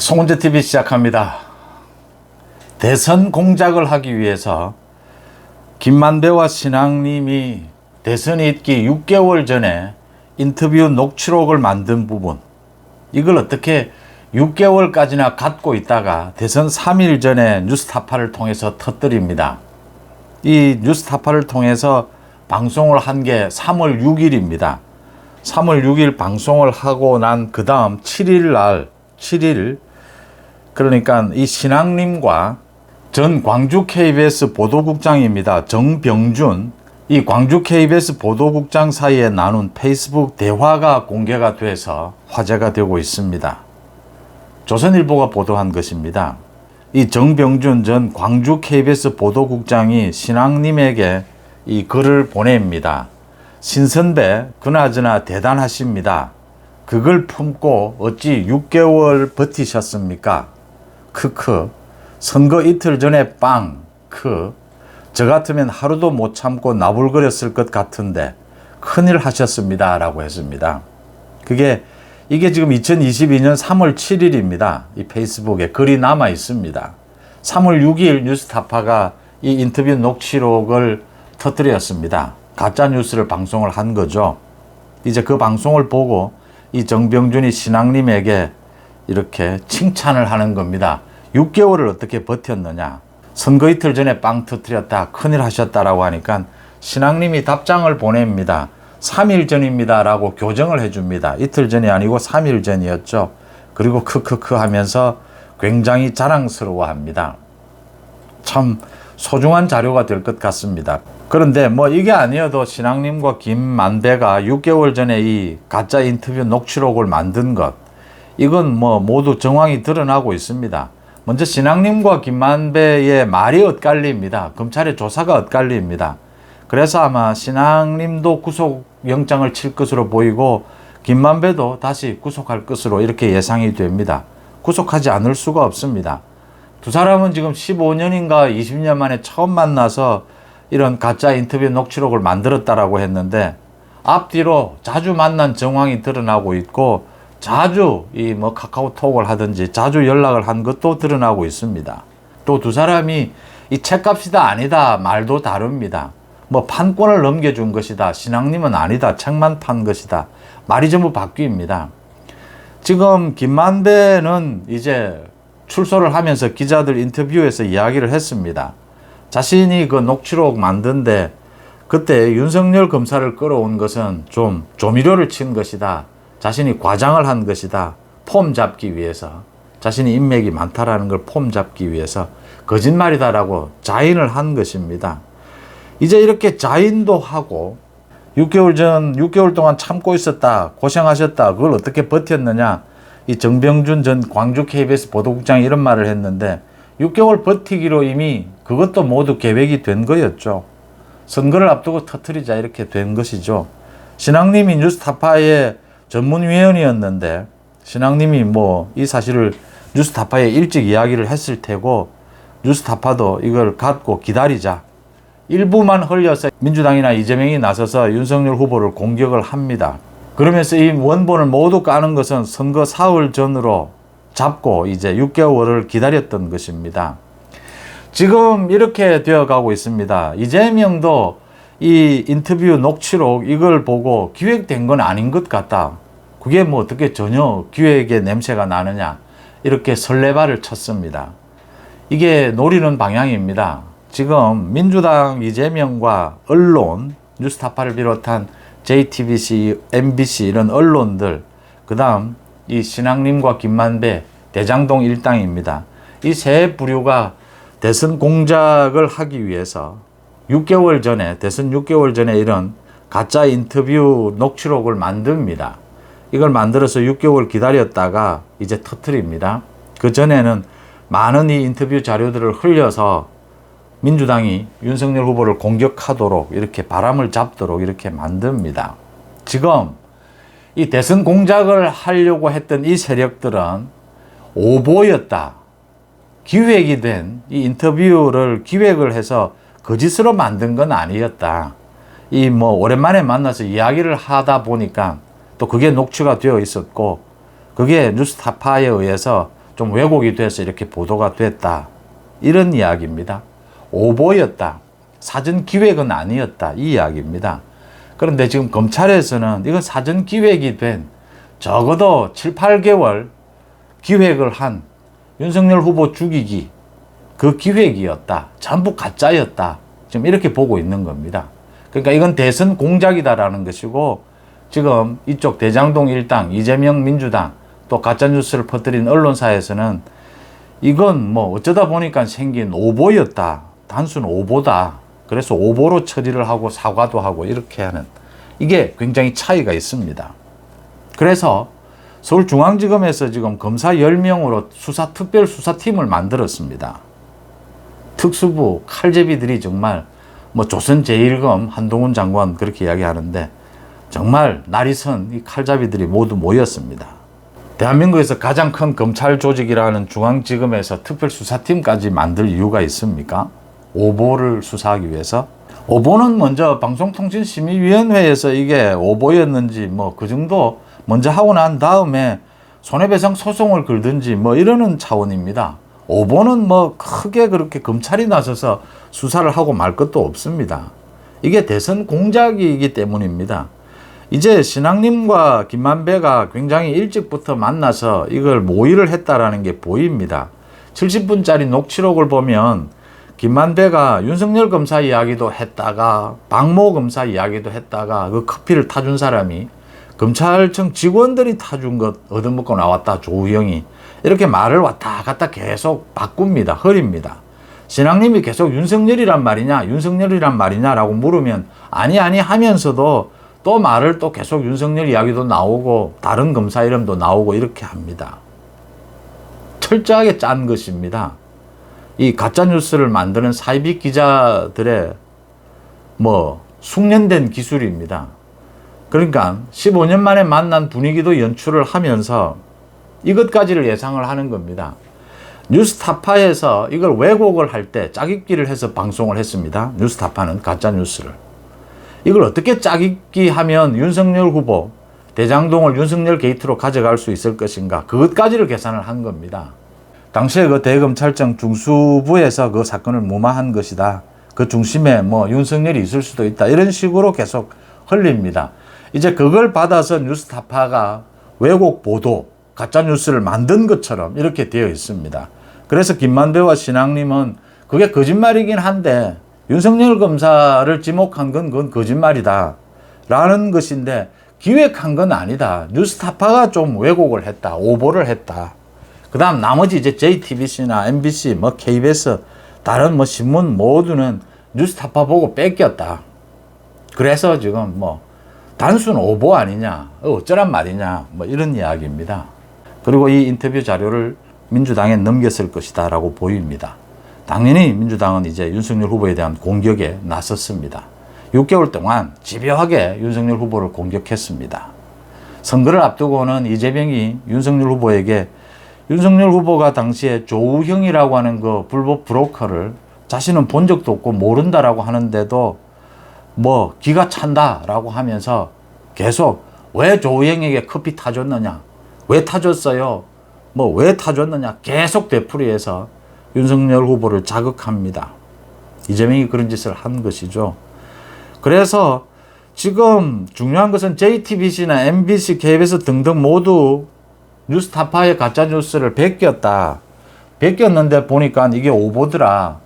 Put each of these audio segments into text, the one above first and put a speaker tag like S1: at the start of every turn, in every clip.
S1: 송은재TV 시작합니다. 대선 공작을 하기 위해서 김만배와 신앙님이 대선이 있기 6개월 전에 인터뷰 녹취록을 만든 부분, 이걸 어떻게 6개월까지나 갖고 있다가 대선 3일 전에 뉴스타파를 통해서 터뜨립니다. 이 뉴스타파를 통해서 방송을 한 게 3월 6일입니다. 3월 6일 방송을 하고 난 그 다음 7일 날, 7일, 그러니까 이 신앙님과 전 광주 KBS 보도국장입니다. 정병준, 이 광주 KBS 보도국장 사이에 나눈 페이스북 대화가 공개가 돼서 화제가 되고 있습니다. 조선일보가 보도한 것입니다. 이 정병준 전 광주 KBS 보도국장이 신앙님에게 이 글을 보냅니다. 신선배, 그나저나 대단하십니다. 그걸 품고 어찌 6개월 버티셨습니까? 크크. 선거 이틀 전에 빵. 저 같으면 하루도 못 참고 나불거렸을 것 같은데 큰일 하셨습니다. 라고 했습니다. 이게 지금 2022년 3월 7일입니다. 이 페이스북에 글이 남아 있습니다. 3월 6일 뉴스타파가 이 인터뷰 녹취록을 터뜨렸습니다. 가짜 뉴스를 방송을 한 거죠. 이제 그 방송을 보고 이 정병준이 신앙님에게 이렇게 칭찬을 하는 겁니다. 6개월을 어떻게 버텼느냐. 선거 이틀 전에 빵 터뜨렸다. 큰일 하셨다라고 하니까 신앙님이 답장을 보냅니다. 3일 전입니다. 라고 교정을 해줍니다. 이틀 전이 아니고 3일 전이었죠. 그리고 크크크 하면서 굉장히 자랑스러워 합니다. 참 소중한 자료가 될 것 같습니다. 그런데 뭐 이게 아니어도 신앙님과 김만배가 6개월 전에 이 가짜 인터뷰 녹취록을 만든 것, 이건 뭐 모두 정황이 드러나고 있습니다. 먼저 신앙님과 김만배의 말이 엇갈립니다. 검찰의 조사가 엇갈립니다. 그래서 아마 신앙님도 구속영장을 칠 것으로 보이고 김만배도 다시 구속할 것으로 이렇게 예상이 됩니다. 구속하지 않을 수가 없습니다. 두 사람은 지금 15년인가 20년 만에 처음 만나서 이런 가짜 인터뷰 녹취록을 만들었다라고 했는데 앞뒤로 자주 만난 정황이 드러나고 있고 자주 이 뭐 카카오톡을 하든지 자주 연락을 한 것도 드러나고 있습니다. 또 두 사람이 이 책값이다 아니다 말도 다릅니다. 뭐 판권을 넘겨준 것이다. 신앙님은 아니다. 책만 판 것이다. 말이 전부 바뀝니다. 지금 김만배는 이제 출소를 하면서 기자들 인터뷰에서 이야기를 했습니다. 자신이 그 녹취록 만든데 그때 윤석열 검사를 끌어온 것은 좀 조미료를 친 것이다. 자신이 과장을 한 것이다. 폼 잡기 위해서. 자신이 인맥이 많다라는 걸 폼 잡기 위해서 거짓말이다라고 자인을 한 것입니다. 이제 이렇게 자인도 하고 6개월 동안 참고 있었다. 고생하셨다. 그걸 어떻게 버텼느냐. 이 정병준 전 광주 KBS 보도국장이 이런 말을 했는데 6개월 버티기로 이미 그것도 모두 계획이 된 거였죠. 선거를 앞두고 터뜨리자 이렇게 된 것이죠. 신앙님이 뉴스타파의 전문위원이었는데 신앙님이 뭐 이 사실을 뉴스타파에 일찍 이야기를 했을 테고 뉴스타파도 이걸 갖고 기다리자. 일부만 흘려서 민주당이나 이재명이 나서서 윤석열 후보를 공격을 합니다. 그러면서 이 원본을 모두 까는 것은 선거 사흘 전으로 잡고 이제 6개월을 기다렸던 것입니다. 지금 이렇게 되어가고 있습니다. 이재명도 이 인터뷰 녹취록 이걸 보고 기획된 건 아닌 것 같다. 그게 뭐 어떻게 전혀 기획의 냄새가 나느냐. 이렇게 설레발을 쳤습니다. 이게 노리는 방향입니다. 지금 민주당 이재명과 언론, 뉴스타파를 비롯한 JTBC, MBC 이런 언론들, 그 다음 이 신앙님과 김만배, 대장동 일당입니다. 이 세 부류가 대선 공작을 하기 위해서 6개월 전에, 대선 6개월 전에 이런 가짜 인터뷰 녹취록을 만듭니다. 이걸 만들어서 6개월 기다렸다가 이제 터뜨립니다. 그 전에는 많은 이 인터뷰 자료들을 흘려서 민주당이 윤석열 후보를 공격하도록 이렇게 바람을 잡도록 이렇게 만듭니다. 지금 이 대선 공작을 하려고 했던 이 세력들은 오보였다. 기획이 된 이 인터뷰를 기획을 해서 거짓으로 만든 건 아니었다. 이 뭐 오랜만에 만나서 이야기를 하다 보니까 또 그게 녹취가 되어 있었고 그게 뉴스타파에 의해서 좀 왜곡이 돼서 이렇게 보도가 됐다. 이런 이야기입니다. 오보였다. 사전 기획은 아니었다. 이 이야기입니다. 그런데 지금 검찰에서는 이건 사전 기획이 된 적어도 7, 8개월 기획을 한 윤석열 후보 죽이기 그 기획이었다. 전부 가짜였다. 지금 이렇게 보고 있는 겁니다. 그러니까 이건 대선 공작이다라는 것이고 지금 이쪽 대장동 일당, 이재명 민주당 또 가짜뉴스를 퍼뜨린 언론사에서는 이건 뭐 어쩌다 보니까 생긴 오보였다. 단순 오보다. 그래서 오보로 처리를 하고 사과도 하고 이렇게 하는 이게 굉장히 차이가 있습니다. 그래서 서울중앙지검에서 지금 검사 10명으로 특별수사팀을 만들었습니다. 특수부 칼제비들이 정말 뭐 조선 제1검 한동훈 장관 그렇게 이야기하는데 정말 날이 선 이 칼잡이들이 모두 모였습니다. 대한민국에서 가장 큰 검찰 조직이라는 중앙지검에서 특별수사팀까지 만들 이유가 있습니까? 오보를 수사하기 위해서. 오보는 먼저 방송통신심의위원회에서 이게 오보였는지 뭐 그 정도 먼저 하고 난 다음에 손해배상 소송을 걸든지 뭐 이러는 차원입니다. 오보는 뭐 크게 그렇게 검찰이 나서서 수사를 하고 말 것도 없습니다. 이게 대선 공작이기 때문입니다. 이제 신앙님과 김만배가 굉장히 일찍부터 만나서 이걸 모의를 했다라는 게 보입니다. 70분짜리 녹취록을 보면 김만배가 윤석열 검사 이야기도 했다가 박모 검사 이야기도 했다가 그 커피를 타준 사람이 검찰청 직원들이 타준 것 얻어먹고 나왔다. 조우영이. 이렇게 말을 왔다 갔다 계속 바꿉니다. 흐립니다. 신앙님이 계속 윤석열이란 말이냐라고 물으면 아니 하면서도 또 말을 또 계속 윤석열 이야기도 나오고 다른 검사 이름도 나오고 이렇게 합니다. 철저하게 짠 것입니다. 이 가짜뉴스를 만드는 사이비 기자들의 뭐 숙련된 기술입니다. 그러니까 15년 만에 만난 분위기도 연출을 하면서 이것까지를 예상을 하는 겁니다. 뉴스타파에서 이걸 왜곡을 할 때 짜깁기를 해서 방송을 했습니다. 뉴스타파는 가짜뉴스를. 이걸 어떻게 짜깁기 하면 윤석열 후보, 대장동을 윤석열 게이트로 가져갈 수 있을 것인가. 그것까지를 계산을 한 겁니다. 당시에 그 대검찰청 중수부에서 그 사건을 무마한 것이다. 그 중심에 뭐 윤석열이 있을 수도 있다. 이런 식으로 계속 흘립니다. 이제 그걸 받아서 뉴스타파가 왜곡 보도, 가짜뉴스를 만든 것처럼 이렇게 되어 있습니다. 그래서 김만배와 신앙님은 그게 거짓말이긴 한데 윤석열 검사를 지목한 건 그건 거짓말이다 라는 것인데 기획한 건 아니다. 뉴스타파가 좀 왜곡을 했다. 오보를 했다. 그 다음 나머지 이제 JTBC나 MBC, 뭐 KBS, 다른 뭐 신문 모두는 뉴스타파 보고 뺏겼다. 그래서 지금 뭐 단순 오보 아니냐, 어쩌란 말이냐, 뭐 이런 이야기입니다. 그리고 이 인터뷰 자료를 민주당에 넘겼을 것이다 라고 보입니다. 당연히 민주당은 이제 윤석열 후보에 대한 공격에 나섰습니다. 6개월 동안 집요하게 윤석열 후보를 공격했습니다. 선거를 앞두고는 이재명이 윤석열 후보에게 윤석열 후보가 당시에 조우형이라고 하는 그 불법 브로커를 자신은 본 적도 없고 모른다라고 하는데도 뭐 기가 찬다라고 하면서 계속 왜 조우형에게 커피 타줬느냐, 왜 타줬어요, 뭐 왜 타줬느냐 계속 되풀이해서 윤석열 후보를 자극합니다. 이재명이 그런 짓을 한 것이죠. 그래서 지금 중요한 것은 JTBC나 MBC, KBS 등등 모두 뉴스타파의 가짜뉴스를 베꼈다. 베꼈는데 보니까 이게 오보더라.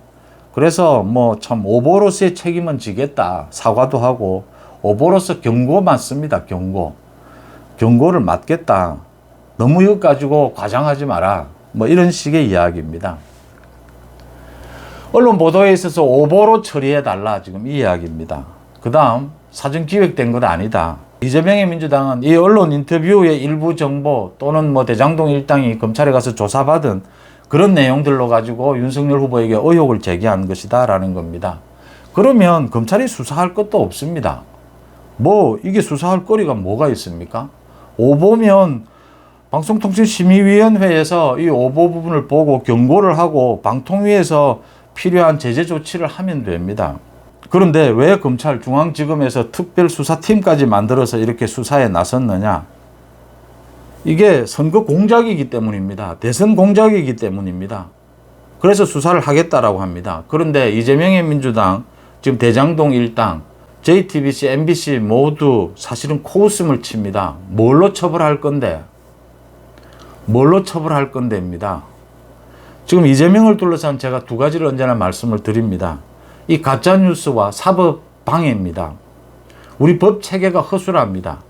S1: 그래서 뭐 참 오보로서의 책임은 지겠다. 사과도 하고 오보로서 경고 맞습니다. 경고를 맞겠다. 너무 이것 가지고 과장하지 마라. 뭐 이런 식의 이야기입니다. 언론 보도에 있어서 오보로 처리해달라. 지금 이 이야기입니다. 그 다음 사전 기획된 것 아니다. 이재명의 민주당은 이 언론 인터뷰의 일부 정보 또는 뭐 대장동 일당이 검찰에 가서 조사받은 그런 내용들로 가지고 윤석열 후보에게 의혹을 제기한 것이다 라는 겁니다. 그러면 검찰이 수사할 것도 없습니다. 뭐 이게 수사할 거리가 뭐가 있습니까? 오보면 방송통신심의위원회에서 이 오보 부분을 보고 경고를 하고 방통위에서 필요한 제재 조치를 하면 됩니다. 그런데 왜 검찰 중앙지검에서 특별수사팀까지 만들어서 이렇게 수사에 나섰느냐? 이게 선거 공작이기 때문입니다. 대선 공작이기 때문입니다. 그래서 수사를 하겠다라고 합니다. 그런데 이재명의 민주당, 지금 대장동 일당, JTBC, MBC 모두 사실은 코웃음을 칩니다. 뭘로 처벌할 건데? 뭘로 처벌할 건데입니다. 지금 이재명을 둘러싼 제가 두 가지를 언제나 말씀을 드립니다. 이 가짜뉴스와 사법 방해입니다. 우리 법 체계가 허술합니다.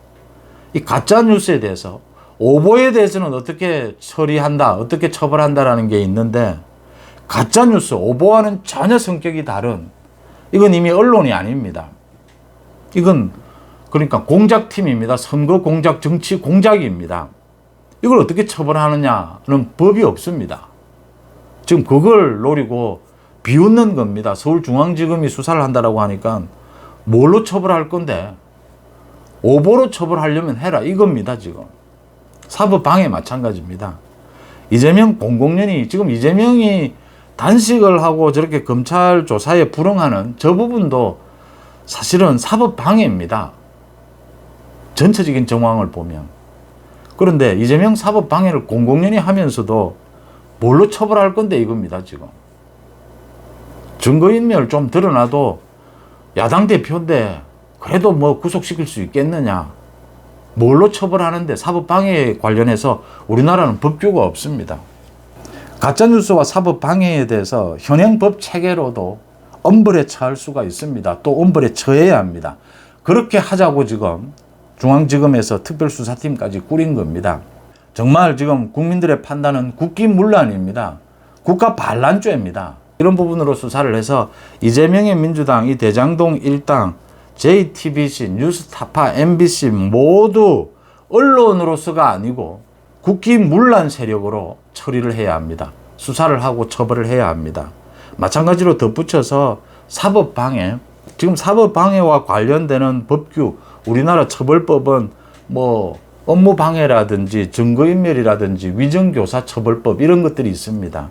S1: 이 가짜뉴스에 대해서, 오보에 대해서는 어떻게 처리한다, 어떻게 처벌한다라는 게 있는데, 가짜뉴스, 오보와는 전혀 성격이 다른, 이건 이미 언론이 아닙니다. 이건 그러니까 공작팀입니다. 선거 공작, 정치 공작입니다. 이걸 어떻게 처벌하느냐는 법이 없습니다. 지금 그걸 노리고 비웃는 겁니다. 서울중앙지검이 수사를 한다라고 하니까 뭘로 처벌할 건데, 오보로 처벌하려면 해라 이겁니다. 지금 사법방해 마찬가지입니다. 이재명 공공연히, 지금 이재명이 단식을 하고 저렇게 검찰 조사에 불응하는 저 부분도 사실은 사법방해입니다. 전체적인 정황을 보면. 그런데 이재명 사법방해를 공공연히 하면서도 뭘로 처벌할 건데 이겁니다. 지금 증거인멸 좀 드러나도 야당 대표인데 그래도 뭐 구속시킬 수 있겠느냐, 뭘로 처벌하는데, 사법방해에 관련해서 우리나라는 법규가 없습니다. 가짜뉴스와 사법방해에 대해서 현행 법 체계로도 엄벌에 처할 수가 있습니다. 또 엄벌에 처해야 합니다. 그렇게 하자고 지금 중앙지검에서 특별수사팀까지 꾸린 겁니다. 정말 지금 국민들의 판단은 국기문란입니다. 국가반란죄입니다. 이런 부분으로 수사를 해서 이재명의 민주당, 이 대장동 일당, JTBC, 뉴스타파, MBC 모두 언론으로서가 아니고 국기문란 세력으로 처리를 해야 합니다. 수사를 하고 처벌을 해야 합니다. 마찬가지로 덧붙여서 사법방해, 지금 사법방해와 관련되는 법규, 우리나라 처벌법은 뭐 업무방해라든지 증거인멸이라든지 위정교사처벌법 이런 것들이 있습니다.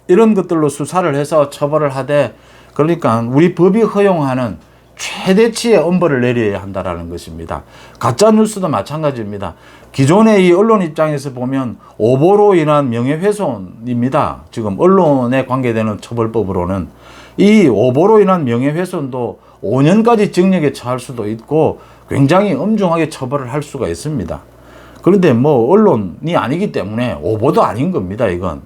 S1: 이런 것들로 수사를 해서 처벌을 하되, 그러니까 우리 법이 허용하는 최대치의 엄벌을 내려야 한다라는 것입니다. 가짜뉴스도 마찬가지입니다. 기존의 이 언론 입장에서 보면 오보로 인한 명예훼손입니다. 지금 언론에 관계되는 처벌법으로는 이 오보로 인한 명예훼손도 5년까지 징역에 처할 수도 있고 굉장히 엄중하게 처벌을 할 수가 있습니다. 그런데 뭐 언론이 아니기 때문에 오보도 아닌 겁니다. 이건.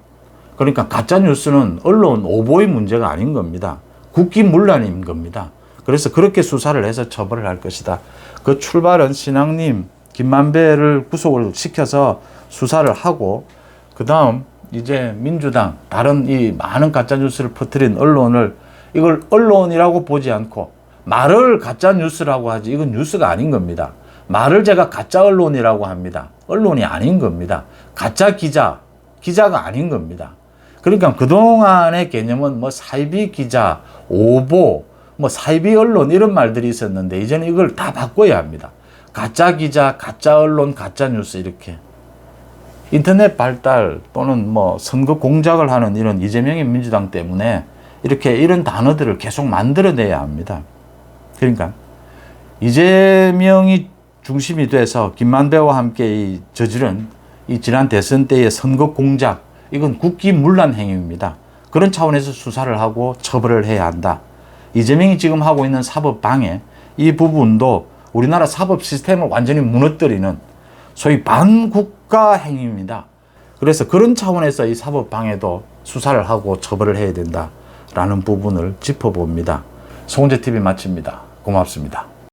S1: 그러니까 가짜뉴스는 언론 오보의 문제가 아닌 겁니다. 국기문란인 겁니다. 그래서 그렇게 수사를 해서 처벌을 할 것이다. 그 출발은 신앙님 김만배를 구속을 시켜서 수사를 하고, 그 다음 이제 민주당, 다른 이 많은 가짜뉴스를 퍼뜨린 언론을, 이걸 언론이라고 보지 않고 말을 가짜뉴스라고 하지, 이건 뉴스가 아닌 겁니다. 말을 제가 가짜 언론이라고 합니다. 언론이 아닌 겁니다. 가짜 기자, 기자가 아닌 겁니다. 그러니까 그동안의 개념은 뭐 사이비 기자, 오보, 뭐 사이비 언론 이런 말들이 있었는데 이제는 이걸 다 바꿔야 합니다. 가짜 기자, 가짜 언론, 가짜 뉴스 이렇게. 인터넷 발달 또는 뭐 선거 공작을 하는 이런 이재명의 민주당 때문에 이렇게 이런 단어들을 계속 만들어내야 합니다. 그러니까 이재명이 중심이 돼서 김만배와 함께 저지른 이 지난 대선 때의 선거 공작, 이건 국기문란 행위입니다. 그런 차원에서 수사를 하고 처벌을 해야 한다. 이재명이 지금 하고 있는 사법방해, 이 부분도 우리나라 사법 시스템을 완전히 무너뜨리는 소위 반국가 행위입니다. 그래서 그런 차원에서 이 사법방해도 수사를 하고 처벌을 해야 된다라는 부분을 짚어봅니다. 송은재TV 마칩니다. 고맙습니다.